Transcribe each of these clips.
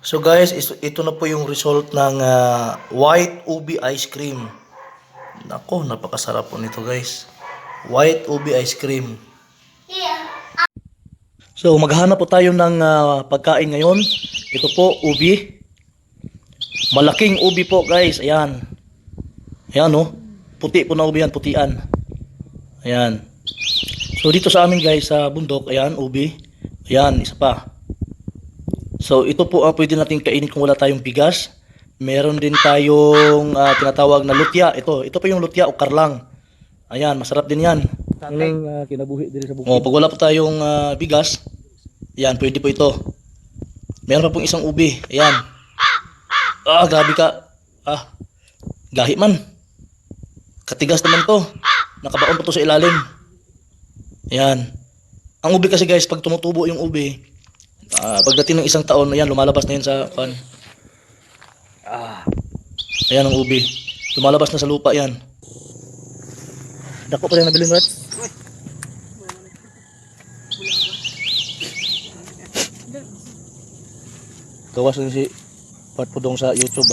So guys, ito na po yung result ng white ubi ice cream. Nako, napakasarap po nito guys. White ubi ice cream. So maghanap po tayo ng pagkain ngayon. Ito po, ubi. Malaking ubi po guys. Ayan. Ayan oh. Puti po na ubi yan, putian. Ayan. So dito sa amin guys, sa bundok, ayan, ubi. Ayan, isa pa. So ito po ang pwede natin kainin kung wala tayong bigas. Meron din tayong tinatawag na lutya. Ito po yung lutya o karlang. Ayan, masarap din yan. Yung kinabuhi din sa bukid. Pag wala po tayong bigas, ayan, pwede po ito. Meron pa pong isang ubi. Ayan. Grabe ka. Gahi man. Katigas naman to. Nakabaon pa to sa ilalim. Ayan. Ang ubi kasi guys, pag tumutubo yung ubi, pagdating ng isang taon, ayan, lumalabas na yan sa pan. Ayan ang ubi. Lumalabas na sa lupa yan. Dako pa rin nabiling rat. Gawas na si Pat Pudong sa YouTube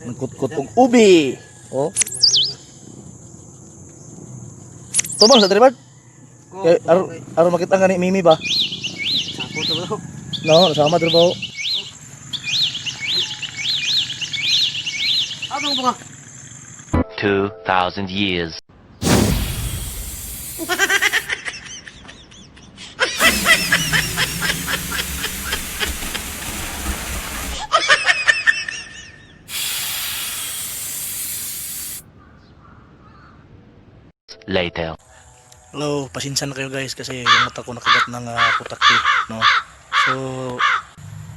Nagkutkut og ubi. Oh. Tumang sa tribad. Kay aro makita nga ni Mimi ba? Sapo to bro. No, sama trabaho. Abang bunga. 2,000 years. Later. Hello, pasensya na kayo guys kasi yung mata ko nakagat ng putakti, no? So,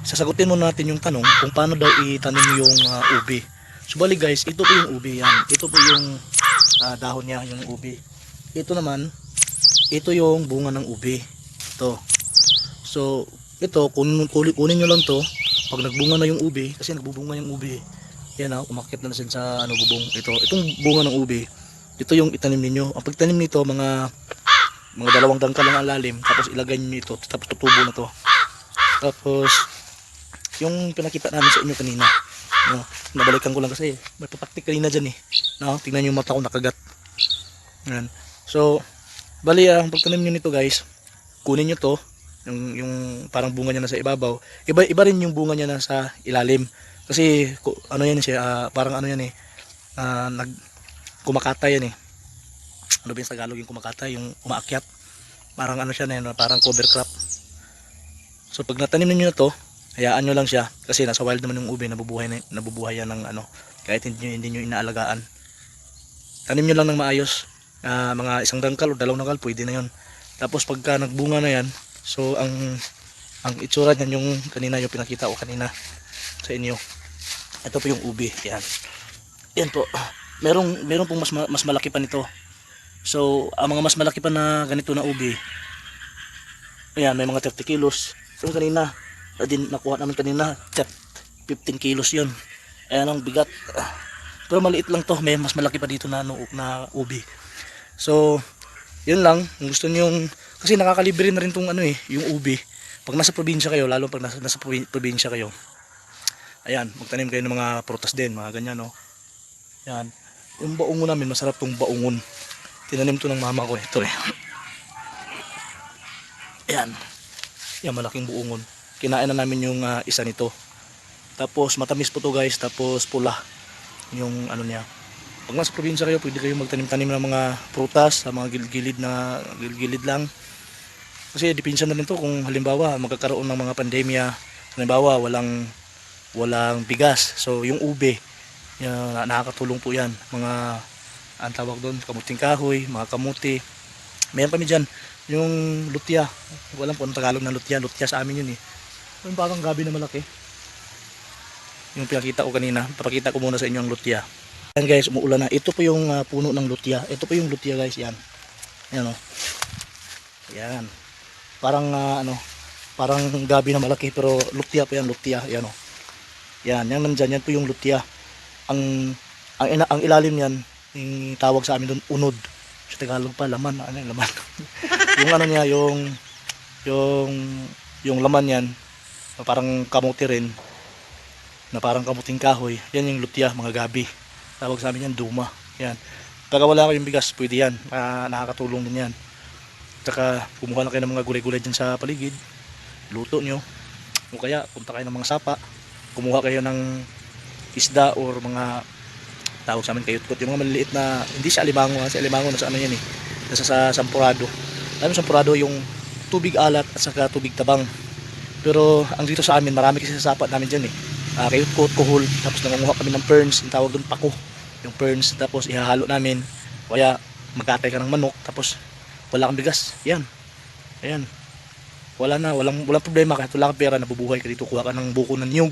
sasagutin muna natin yung tanong kung paano daw itanim yung ubi. So, bali guys, ito po yung ubi yan. Ito po yung dahon niya, yung ubi. Ito naman, ito yung bunga ng ubi. Ito. So, ito, kunin nyo lang to. Pag nagbunga na yung ubi, kasi nagbubunga yung ubi. Yan umakyat na sa bubong. Itong bunga ng ubi. Ito yung itanim ninyo. Ang pagtanim nito, mga 2 dangkal lang ang lalim, tapos ilagay niyo ito, tapos tutubo na to. Tapos yung pinakita namin sa inyo kanina, no, nabalikan ko lang kasi may pataktik kanina diyan no, tingnan niyo yung mata ko nakagat. Yan. So bali ang pagtanim niyo nito guys, kunin niyo to, yung parang bunga niya nasa ibabaw. Iba rin yung bunga niya nasa ilalim. Kasi ano yan siya, parang ano yan kumakata yan ano ba yung Tagalog yung kumakata, yung umaakyat, parang ano siya parang cover crop. So pag natanim niyo na to, hayaan nyo lang siya kasi nasa wild naman yung ubi, nabubuhay yan ng kahit hindi nyo inaalagaan. Tanim nyo lang ng maayos, mga 1 dangkal o 2 dangkal pwede na yun. Tapos pagka nagbunga na yan, so ang itsura niyan yung kanina yung pinakita ko kanina sa inyo. Ito po yung ubi, yan po. Meron pong mas malaki pa nito. So ang mga mas malaki pa na ganito na ubi, ayan, may mga 30 kilos. Yung kanina din nakuha namin kanina, 15 kilos yun. Ayan ang bigat. Pero maliit lang to, may mas malaki pa dito na ubi. So yun lang, kung gusto niyo kasi nakakalibre na rin tong yung ubi. Pag nasa probinsya kayo, lalo pag nasa probinsya kayo, ayan, magtanim kayo ng mga prutas din, mga ganyan Yan. Yung baungon namin, masarap tong baungon. Tinanim to ng mama ko ito Ayan. Yan, malaking buungon. Kinain na namin yung isa nito. Tapos matamis po to guys, tapos pula yung niya. Pag nasa probinsya kayo, pwede kayo magtanim-tanim ng mga prutas sa mga gilid lang. Kasi depensya na rin to kung halimbawa magkakaroon ng mga pandemya, halimbawa walang bigas. So yung ube, nakakatulong po yan. Mga ang tawag doon, kamuting kahoy, mga kamuti. Mayroon kami dyan yung lutya. Walang po ang Tagalog na lutya. Lutya sa amin yun yung parang gabi na malaki. Yung pinakita ko kanina, papakita ko muna sa inyo ang lutya. Yan guys, umuulan na. Ito po yung puno ng lutya. Ito po yung lutya guys, yan. Yan Yan. Parang parang gabi na malaki pero lutya po yan, lutya. Yan Yan, yan nandyan, yan po yung lutya. Ang ilalim yan, yung tawag sa amin doon, unod. Sa Tagalog pa, laman. Laman? Yung niya, yung laman yan, parang kamuti rin. na parang kamuting kahoy. Yan yung lutya, mga gabi. Tawag sa amin yan, duma. Yan. Pagka wala kayong bigas, pwede yan. Nakakatulong din yan. Tsaka kumuha lang kayo ng mga gulay-gulay dyan sa paligid. Luto nyo. O kaya punta kayo ng mga sapa. Kumuha kayo ng isda or mga tawag sa amin kayutkot. Yung mga maliliit na, hindi siya alimango. Kasi alimango nasa ano yan eh. Nasa sa sampurado. Alam mo sampurado yung tubig alat at saka tubig tabang. Pero ang dito sa amin, marami kasi sa sapa namin dyan eh. Kayutkot, kuhol. Tapos nangunguha kami ng ferns. Yung tawag doon pako. Yung ferns, tapos ihahalo namin, kaya magkatay ka ng manok, tapos wala kang bigas, yan, ayan, walang problema, kahit wala kang pera, nabubuhay ka dito, kuha ka ng buko ng niyog,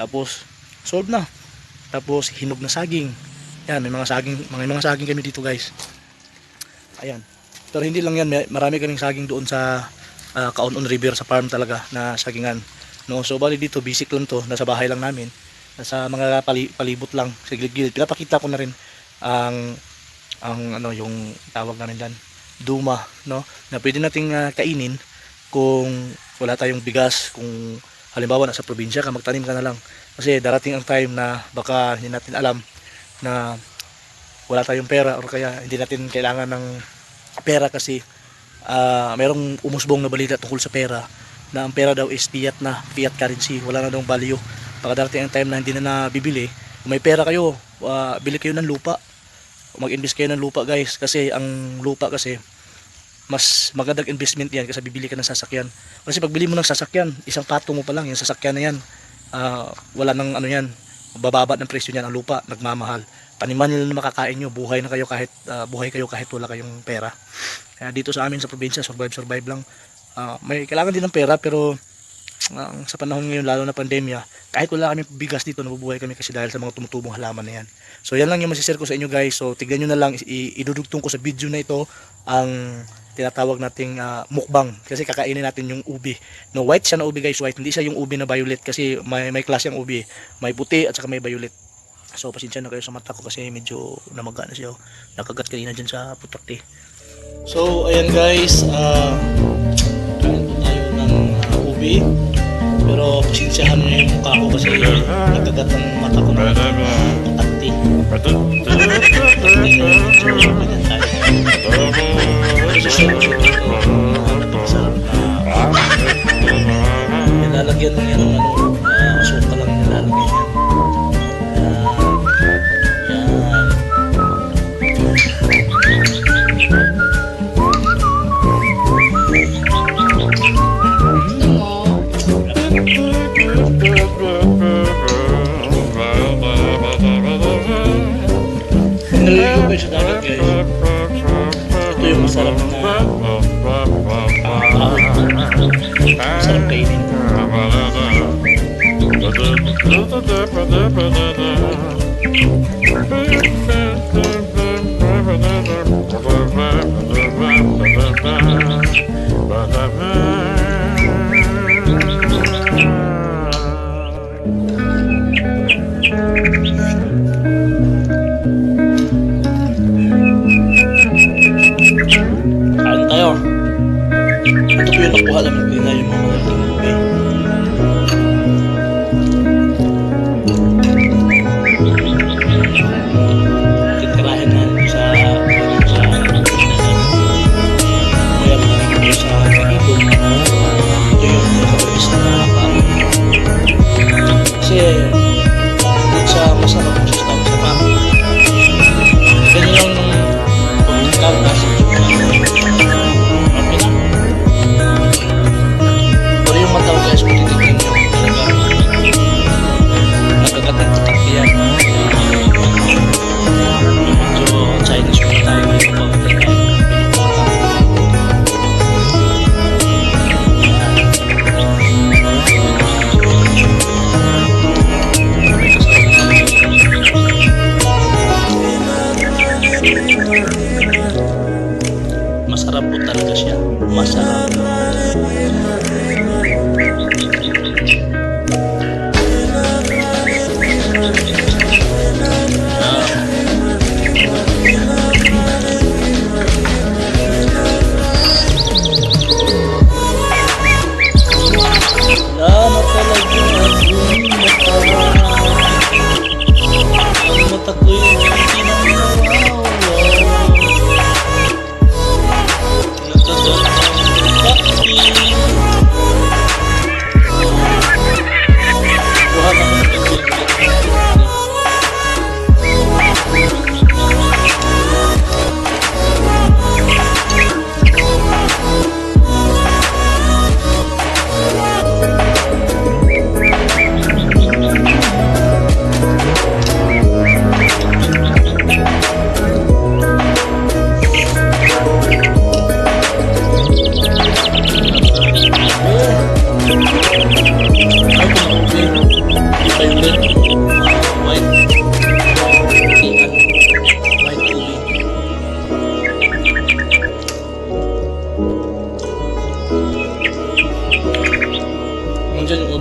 tapos solve na, tapos hinog na saging, yan, may mga saging kami dito guys, ayan, pero hindi lang yan, marami kaming saging doon sa Kaon-on River, sa farm talaga, na sagingan, no, so bali dito, basic lang to, nasa bahay lang namin, sa mga palibot lang sa gilid-gilid. Pinapakita ko na rin ang ano yung tawag namin diyan, duma, no, na pwede nating kainin kung wala tayong bigas, kung halimbawa nasa probinsya ka, magtanim ka na lang kasi darating ang time na baka hindi natin alam na wala tayong pera or kaya hindi natin kailangan ng pera kasi mayroong umusbong na balita tungkol sa pera na ang pera daw is fiat currency, wala na daw value. Baka darating ang time na hindi na nabibili. Kung may pera kayo, bili kayo ng lupa. Mag-invest kayo ng lupa guys. Kasi ang lupa kasi, mas magandang investment yan kasi bibili ka ng sasakyan. Kasi pag bili mo ng sasakyan, isang patong mo pa lang, yung sasakyan na yan, wala nang ano yan, bababa ng presyo niyan ang lupa, nagmamahal. Taniman nyo na makakain nyo, buhay kayo kahit wala kayong pera. Kaya dito sa amin sa probinsya, survive lang. May kailangan din ng pera pero sa panahon ngayon lalo na pandemya, kahit wala kami bigas dito, nabubuhay kami kasi dahil sa mga tumutubong halaman na yan. So yan lang yung masishare ko sa inyo guys. So tignan nyo na lang, idudugtong ko sa video na ito ang tinatawag nating mukbang, kasi kakainin natin yung ubi. No, white siya na ubi guys, white, hindi siya yung ubi na violet kasi may klase ang ubi, may puti at saka may violet. So pasensya na kayo sa mata ko kasi medyo namaga na siya, nakagat kanina dyan sa putakti. So ayan guys, kain po tayo ng ubi. Pero pasensyahan nyo yung mukha ko kasi nagkagat ang mata ko ng putakti. Nilalagyan lang yan ng asuka lang nilalagyan yan. Naliligo kayo sa dagat guys. Ito yung masarap na masarap kainin. Kain tayo. Ito po yung nakuha lang nila yung mga malaking ubi. Titirahin na ito sa kaya mga ito sa ito. Ito yung nakapagis na parang kasi hindi siya masarap sa sustansya pa. Ganyan yung pagkakas. Okay na. Pero yung mataw guys, kung titignan nyo talaga nagkagat ng tatakyan. Medyo Chinese yung tayo yung pagkakas. Masarap po talaga siya. Masarap. Salamat talaga.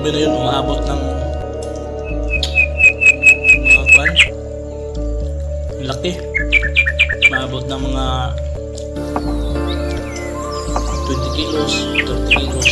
ube na yun umaabot ng mga kwan. Laki. Umaabot ng mga 20 kilos, 30 kilos.